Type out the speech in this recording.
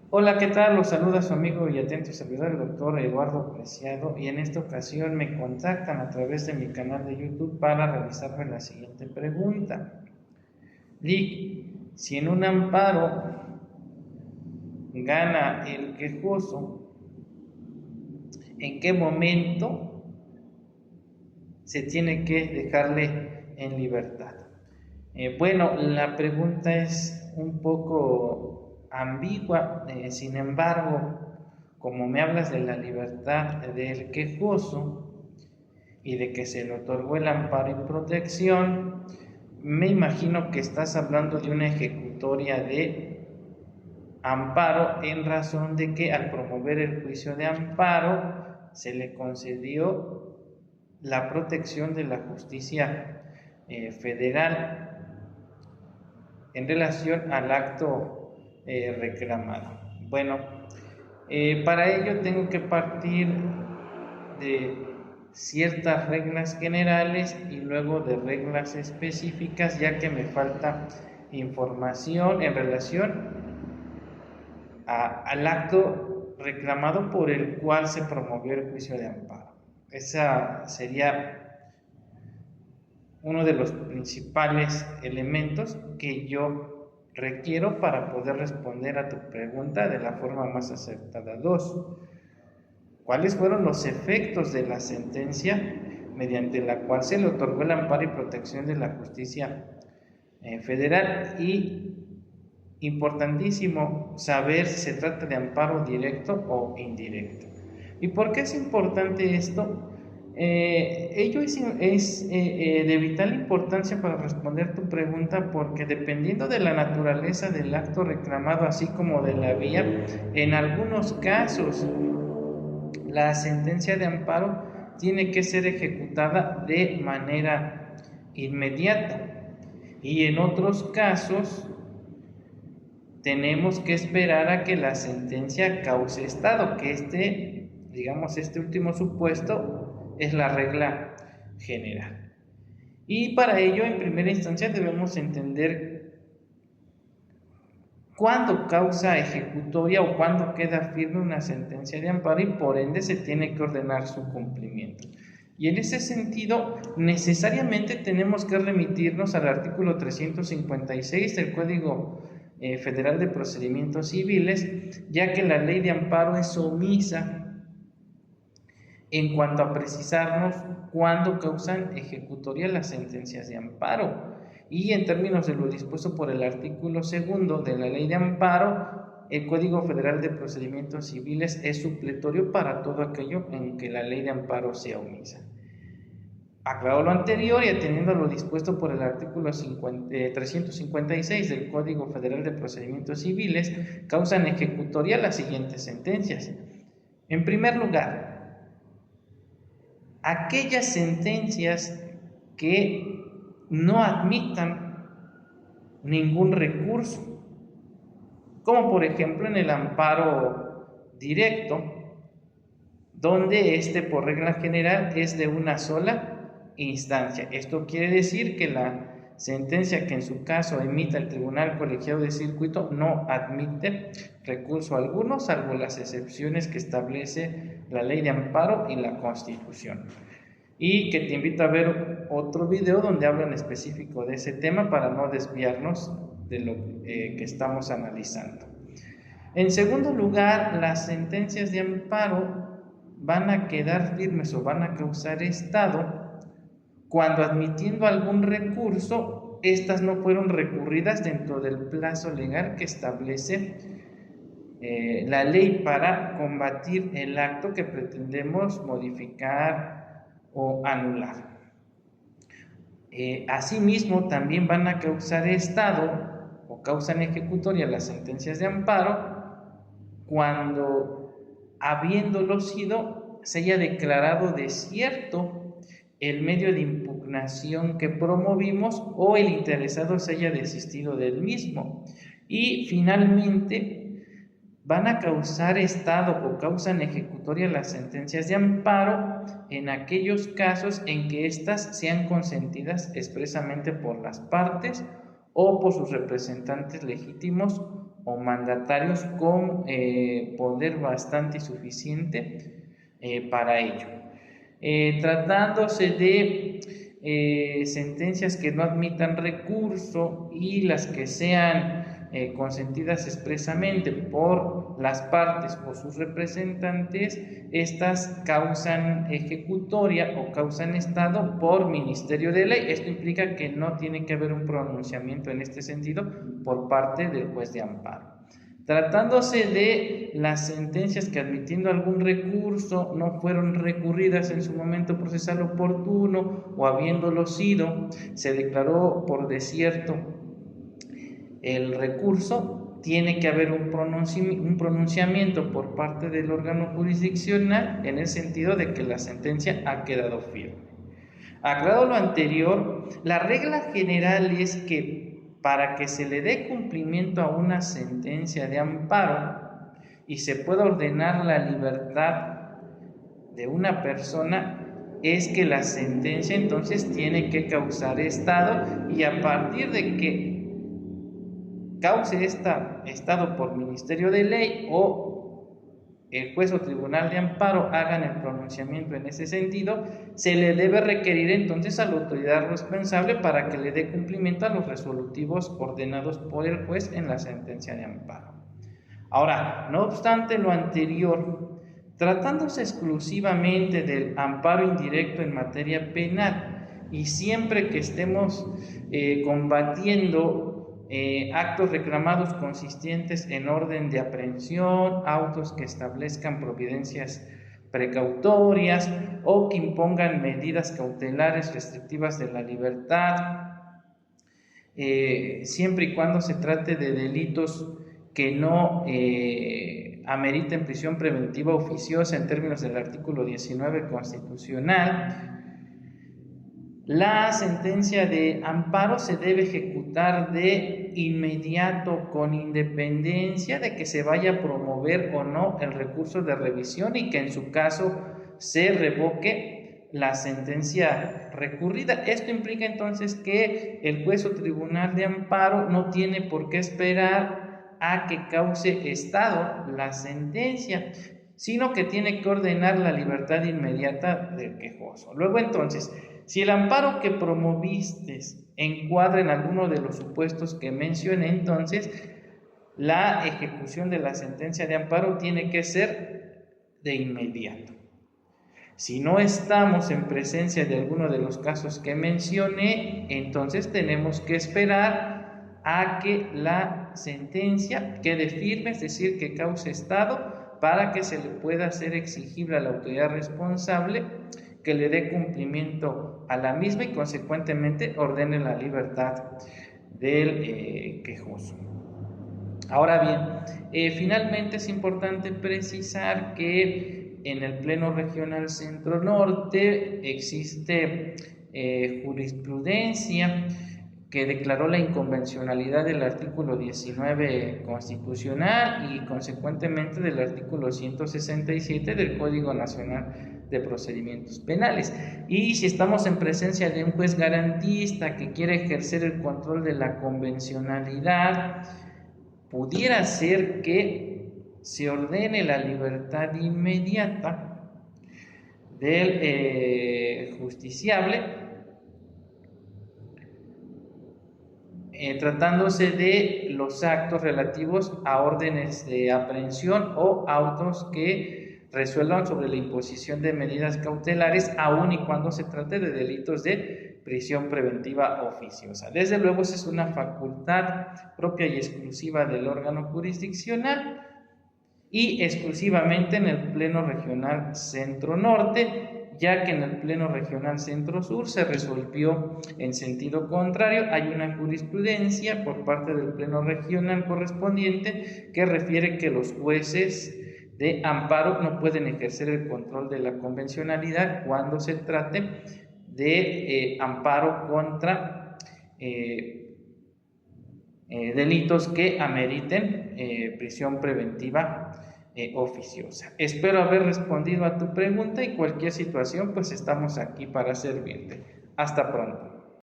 Hola, ¿qué tal? Los saluda su amigo y atento servidor, el doctor Eduardo Preciado, y en esta ocasión me contactan a través de mi canal de YouTube para realizarme la siguiente pregunta. Lic, si en un amparo gana el quejoso, ¿en qué momento se tiene que dejarle en libertad? Bueno, la pregunta es un poco ambigua, sin embargo, como me hablas de la libertad del quejoso y de que se le otorgó el amparo y protección, me imagino que estás hablando de una ejecutoria de amparo en razón de que al promover el juicio de amparo se le concedió la protección de la justicia federal en relación al acto reclamado. Bueno, para ello tengo que partir de ciertas reglas generales y luego de reglas específicas, ya que me falta información en relación al acto reclamado por el cual se promovió el juicio de amparo. Esa sería uno de los principales elementos que yo requiero para poder responder a tu pregunta de la forma más acertada. 2. ¿Cuáles fueron los efectos de la sentencia mediante la cual se le otorgó el amparo y protección de la justicia federal? Y importantísimo saber si se trata de amparo directo o indirecto. ¿Y por qué es importante esto? Ello es de vital importancia para responder tu pregunta, porque dependiendo de la naturaleza del acto reclamado, así como de la vía, en algunos casos la sentencia de amparo tiene que ser ejecutada de manera inmediata, y en otros casos tenemos que esperar a que la sentencia cause estado, que este último supuesto es la regla general. Y para ello, en primera instancia, debemos entender cuándo causa ejecutoria o cuándo queda firme una sentencia de amparo, y por ende se tiene que ordenar su cumplimiento. Y en ese sentido, necesariamente tenemos que remitirnos al artículo 356 del Código Federal de Procedimientos Civiles, ya que la ley de amparo es omisa en cuanto a precisarnos cuándo causan ejecutoria las sentencias de amparo. Y en términos de lo dispuesto por el artículo 2 de la ley de amparo, el Código Federal de Procedimientos Civiles es supletorio para todo aquello en que la ley de amparo sea omisa. Aclarado lo anterior y atendiendo a lo dispuesto por el artículo 356 del Código Federal de Procedimientos Civiles, causan ejecutoria las siguientes sentencias. En primer lugar, aquellas sentencias que no admitan ningún recurso, como por ejemplo en el amparo directo, donde por regla general es de una sola instancia. Esto quiere decir que la sentencia que en su caso emita el Tribunal Colegiado de Circuito no admite recurso alguno, salvo las excepciones que establece la Ley de Amparo y la Constitución. Y que te invito a ver otro video donde hablo en específico de ese tema para no desviarnos de lo que estamos analizando. En segundo lugar, las sentencias de amparo van a quedar firmes o van a causar estado cuando, admitiendo algún recurso, estas no fueron recurridas dentro del plazo legal que establece la ley para combatir el acto que pretendemos modificar o anular. Asimismo, también van a causar estado o causan ejecutoria las sentencias de amparo cuando, habiéndolo sido, se haya declarado desierto el medio de impugnación que promovimos o el interesado se haya desistido del mismo. Y finalmente van a causar estado o causan ejecutoria las sentencias de amparo en aquellos casos en que éstas sean consentidas expresamente por las partes o por sus representantes legítimos o mandatarios con poder bastante suficiente para ello. Tratándose de sentencias que no admitan recurso y las que sean consentidas expresamente por las partes o sus representantes, estas causan ejecutoria o causan estado por ministerio de ley. Esto implica que no tiene que haber un pronunciamiento en este sentido por parte del juez de amparo. Tratándose de las sentencias que admitiendo algún recurso no fueron recurridas en su momento procesal oportuno o habiéndolo sido, se declaró por desierto el recurso, tiene que haber un pronunciamiento por parte del órgano jurisdiccional en el sentido de que la sentencia ha quedado firme. Aclarado lo anterior, la regla general es que para que se le dé cumplimiento a una sentencia de amparo y se pueda ordenar la libertad de una persona, es que la sentencia entonces tiene que causar estado, y a partir de que cause estado por ministerio de ley o el juez o tribunal de amparo hagan el pronunciamiento en ese sentido, se le debe requerir entonces a la autoridad responsable para que le dé cumplimiento a los resolutivos ordenados por el juez en la sentencia de amparo. Ahora, no obstante lo anterior, tratándose exclusivamente del amparo indirecto en materia penal y siempre que estemos combatiendo actos reclamados consistentes en orden de aprehensión, autos que establezcan providencias precautorias o que impongan medidas cautelares restrictivas de la libertad, siempre y cuando se trate de delitos que no ameriten prisión preventiva oficiosa en términos del artículo 19 constitucional. La sentencia de amparo se debe ejecutar de inmediato, con independencia de que se vaya a promover o no el recurso de revisión y que en su caso se revoque la sentencia recurrida. Esto implica entonces que el juez o tribunal de amparo no tiene por qué esperar a que cause estado la sentencia, sino que tiene que ordenar la libertad inmediata del quejoso. Luego entonces, si el amparo que promoviste encuadra en alguno de los supuestos que mencioné, entonces la ejecución de la sentencia de amparo tiene que ser de inmediato. Si no estamos en presencia de alguno de los casos que mencioné, entonces tenemos que esperar a que la sentencia quede firme, es decir, que cause estado, para que se le pueda hacer exigible a la autoridad responsable que le dé cumplimiento a la misma y consecuentemente ordene la libertad del quejoso. Ahora bien, finalmente es importante precisar que en el Pleno Regional Centro Norte existe jurisprudencia que declaró la inconvencionalidad del artículo 19 constitucional y consecuentemente del artículo 167 del Código Nacional de Procedimientos Penales. Y si estamos en presencia de un juez garantista que quiere ejercer el control de la convencionalidad, pudiera ser que se ordene la libertad inmediata del justiciable, tratándose de los actos relativos a órdenes de aprehensión o autos que resuelvan sobre la imposición de medidas cautelares, aun y cuando se trate de delitos de prisión preventiva oficiosa. Desde luego, esa es una facultad propia y exclusiva del órgano jurisdiccional y exclusivamente en el Pleno Regional Centro Norte, ya que en el Pleno Regional Centro Sur se resolvió en sentido contrario. Hay una jurisprudencia por parte del Pleno Regional correspondiente que refiere que los jueces de amparo no pueden ejercer el control de la convencionalidad cuando se trate de amparo contra delitos que ameriten prisión preventiva oficiosa. Espero haber respondido a tu pregunta y cualquier situación, pues estamos aquí para servirte. Hasta pronto.